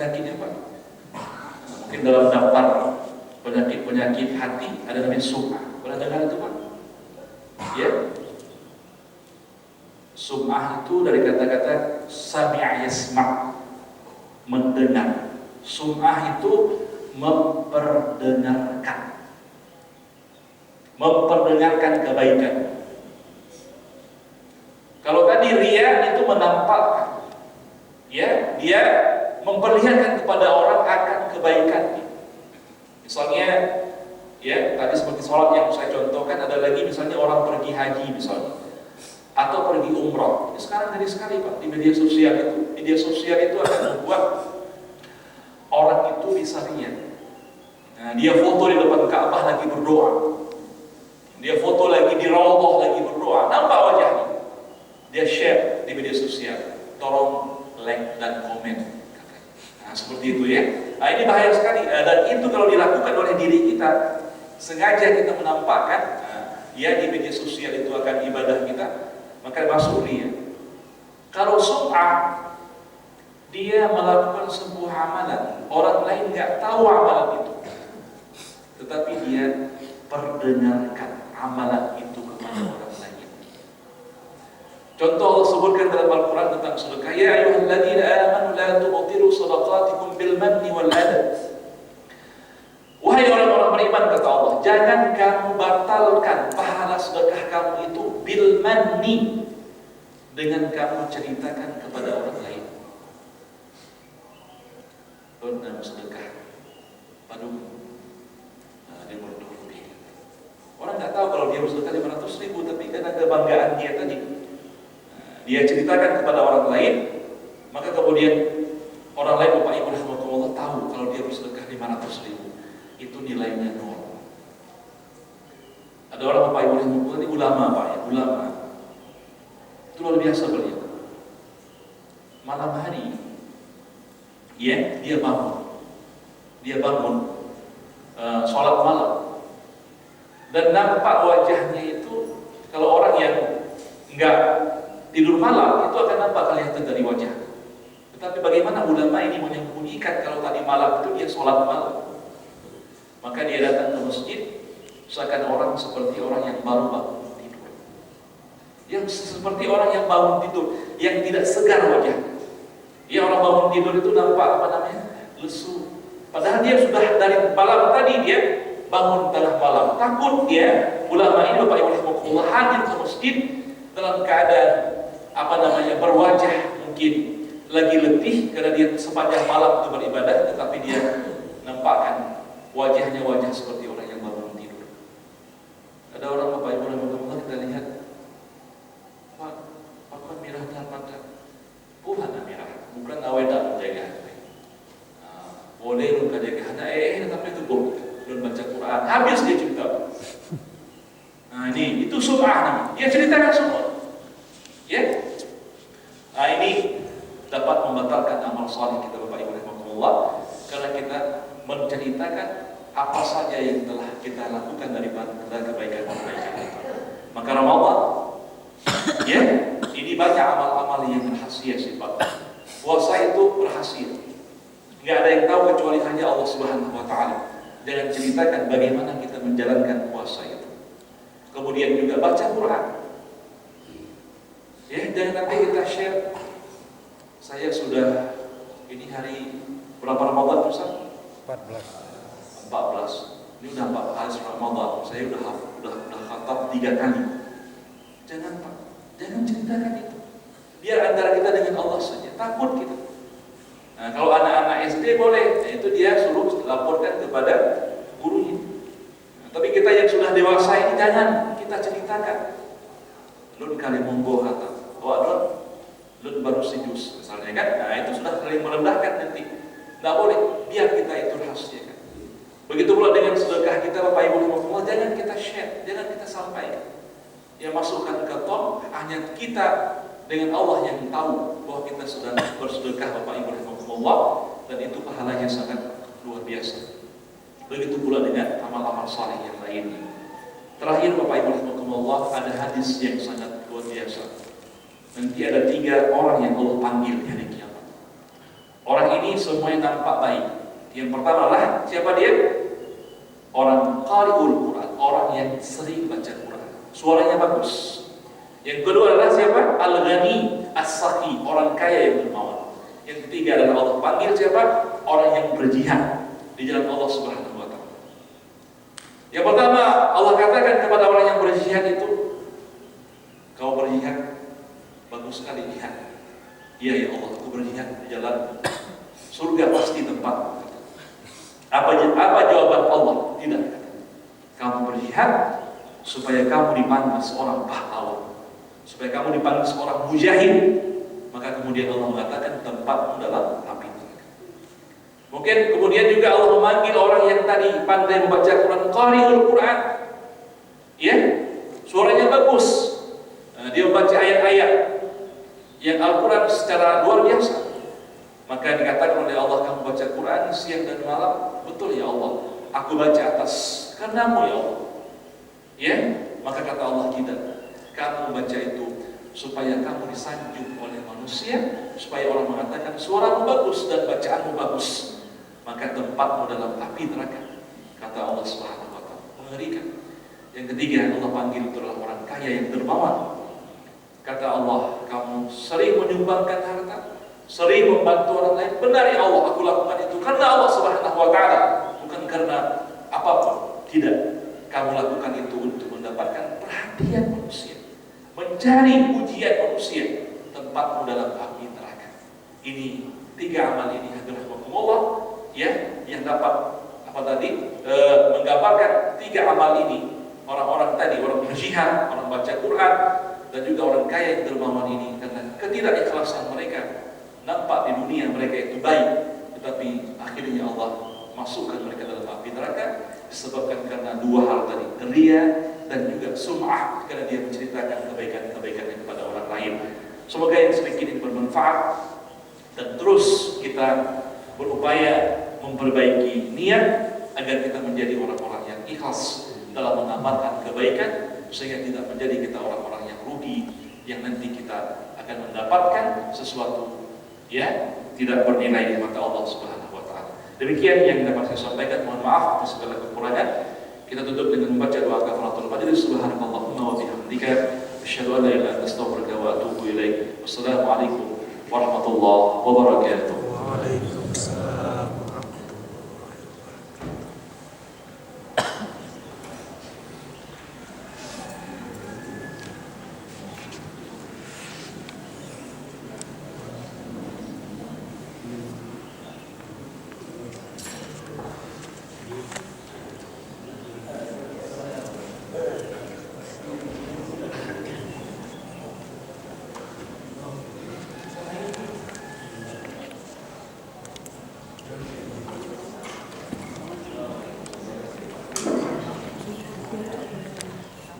penyakitnya Pak? Mungkin dalam daftar penyakit hati ada namanya sum'ah. Pernah dengar itu Pak? Ya. Sum'ah itu dari kata-kata sami'a yasma', mendengar. Sum'ah itu memperdengarkan kebaikan. Kalau tadi riya itu menampakkan, ya, dia memperlihatkan kepada orang akan kebaikan. Misalnya, ya, tadi seperti sholat yang saya contohkan, ada lagi misalnya orang pergi haji misalnya, atau pergi umroh. Ini sekarang dari sekali Pak di media sosial itu akan membuat orang itu bisa riya. Nah, dia foto di depan Ka'bah lagi berdoa, dia foto lagi di Raudhah lagi berdoa, nampak wajahnya, dia share di media sosial, tolong like dan komen. Nah, seperti itu ya. Nah, ini bahaya sekali. Dan itu kalau dilakukan oleh diri kita, sengaja kita menampakkan, ya, di media sosial itu akan ibadah kita, maka masuk riya. Kalau sum'ah, dia melakukan sebuah amalan, orang lain nggak tahu amalan itu, tetapi dia perdengarkan amalan itu kepada orang lain. Contoh Allah sebutkan dalam Al-Quran tentang sedekah, ya ayyuhalladzina amanu la tubtilu shadaqatikum bil manni wal adha. Wahai orang-orang beriman, kata Allah, jangan kamu batalkan pahala sedekah kamu itu bil manni, dengan kamu ceritakan kepada orang lain. Dalam sedekah padu, dia berdua. Orang nggak tahu kalau dia bersedekah 500.000, tapi karena kebanggaan dia tadi, dia ceritakan kepada orang lain, maka kemudian orang lain, Bapak Ibu rahimahumullah, tahu kalau dia bersedekah 500.000, itu nilainya 0. Ada orang, Bapak Ibu rahimahumullah, ini ulama Pak ya, ulama. Itu luar biasa beliau. Malam hari, ya, dia bangun sholat malam, dan nampak wajahnya itu, kalau orang yang enggak tidur malam itu akan nampak kelihatan dari wajah. Tetapi bagaimana ulama ini menyembunyikan kalau tadi malam itu dia sholat malam? Maka dia datang ke masjid seakan orang seperti orang yang baru bangun tidur, yang seperti orang yang bangun tidur, yang tidak segar wajah. Ya, orang bangun tidur itu nampak apa namanya? Lesu. Padahal dia sudah dari malam tadi dia bangun tengah malam. Takut dia, ulama ini Bapak Ibu rahimahullah, hadir ke masjid dalam keadaan apa namanya, berwajah mungkin lagi letih karena dia sepanjang malam itu beribadah, tetapi dia nampakkan wajahnya wajah seperti orang yang bangun tidur. Ada orang, Bapak Ibu rahimahullah, kita lihat, Pak, pakai mirah dan mata, bukan mirah, bukan aweda menjaga. Boleh luka jaga hana, tapi itu belum baca Quran, habis dia cerita. Nah, itu sum'ah namanya. Dia ceritakan semua. Ya. Nah, ini dapat membatalkan amal saleh kita, Bapak Ibu rahimahumullah, karena kita menceritakan apa saja yang telah kita lakukan dari kebaikan-kebaikan. Maka Ramadan, ya, ini banyak amal-amal yang rahasia sifat. Puasa itu rahasia. Nggak ada yang tahu kecuali hanya Allah Subhanahu wa Ta'ala. Jangan ceritakan bagaimana kita menjalankan puasa itu. Kemudian juga baca Quran. Ya, jangan nanti kita share. Saya sudah, ini hari berapa Ramadan Ustaz? 14. Ini udah 4 hari Ramadan. Saya udah khatam 3 kali. Jangan Pak, jangan ceritakan itu. Biar antara kita dengan Allah saja. Takut kita. Nah, kalau anak-anak SD boleh, itu dia suruh laporkan kepada gurunya. Nah, tapi kita yang sudah dewasa ini jangan kita ceritakan. Lun kali monggo kata, lun baru sijus misalnya kan. Nah, itu sudah saling merendahkan nanti. Tidak boleh, biar kita itu rahasiakan. Begitu pula dengan sedekah kita, Bapak Ibu rahimahumullah, jangan kita share, jangan kita sampaikan. Yang masukkan ke tong hanya kita dengan Allah yang tahu bahwa kita sedang bersedekah, Bapak Ibu rahimahumullah, dan itu pahalanya sangat luar biasa. Begitu pula dengan amal-amal saleh yang lainnya. Terakhir, Bapak Ibu rahimahumullah, ada hadis yang sangat luar biasa. Nanti ada 3 orang yang Allah panggil di hari kiamat. Orang ini semuanya nampak baik. Yang pertama adalah siapa dia? Orang qari'ul Quran, orang yang sering baca Quran, suaranya bagus. Yang kedua adalah siapa? Al-ghani as-saqi, orang kaya yang dermawan. Yang ketiga adalah Allah panggil siapa? Orang yang berjihad di jalan Allah Subhanahu wa taala. Yang pertama, Allah katakan kepada orang yang berjihad itu, kau berjihad, bagus sekali jihad. Iya ya Allah, aku berjihad di jalan surga pasti tempatmu. Apa jawaban Allah? Tidak. Kamu berjihad supaya kamu dipanggil seorang pahlawan, supaya kamu dipanggil seorang mujahid. Maka kemudian Allah mengatakan tempatmu dalam api neraka. Mungkin kemudian juga Allah memanggil orang yang tadi pandai membaca Quran, qari'ul Quran, ya, suaranya bagus. Dia membaca ayat-ayat yang Al-Quran secara luar biasa. Maka dikatakan oleh Allah, kamu baca Quran siang dan malam. Betul ya Allah, aku baca atas karenamu ya Allah. Ya, maka kata Allah, tidak. Kamu membaca itu supaya kamu disanjung oleh manusia, supaya orang mengatakan suaramu bagus dan bacaanmu bagus. Maka tempatmu dalam api neraka. Kata Allah Subhanahu wa taala. Mengerikan. Yang ketiga, Allah panggil itulah orang kaya yang dermawan. Kata Allah, kamu sering menyumbangkan harta, sering membantu orang lain. Benar ya Allah, aku lakukan itu karena Allah Subhanahu wa taala, bukan karena apapun. Tidak, kamu lakukan itu untuk mendapatkan perhatian manusia, mencari pujian manusia. Tempatmu dalam api neraka. Ini tiga amal ini adalah Allah, ya, yang dapat menggambarkan tiga amal ini. Orang-orang tadi, orang berjihad, orang baca Quran, dan juga orang kaya yang dermawan ini, karena ketidakikhlasan mereka nampak di dunia mereka itu baik, tetapi akhirnya Allah masukkan mereka dalam api neraka disebabkan karena dua hal tadi, ria dan juga sum'ah, karena dia menceritakan kebaikan-kebaikannya kepada orang lain. Semoga yang sedikit ini bermanfaat dan terus kita berupaya memperbaiki niat agar kita menjadi orang-orang yang ikhlas dalam mengamalkan kebaikan, sehingga tidak menjadi kita orang-orang yang rugi, yang nanti kita akan mendapatkan sesuatu ya tidak bernilai di mata Allah Subhanahu wa taala. Demikian yang dapat saya sampaikan, mohon maaf atas segala kekurangan. Kita tutup dengan membaca doa kafaratul majlis. Subhanakallahumma wa bihamdika asyhadu an la ilaha illa anta astaghfiruka wa atubu ilaik. Wassalamualaikum warahmatullahi wabarakatuh.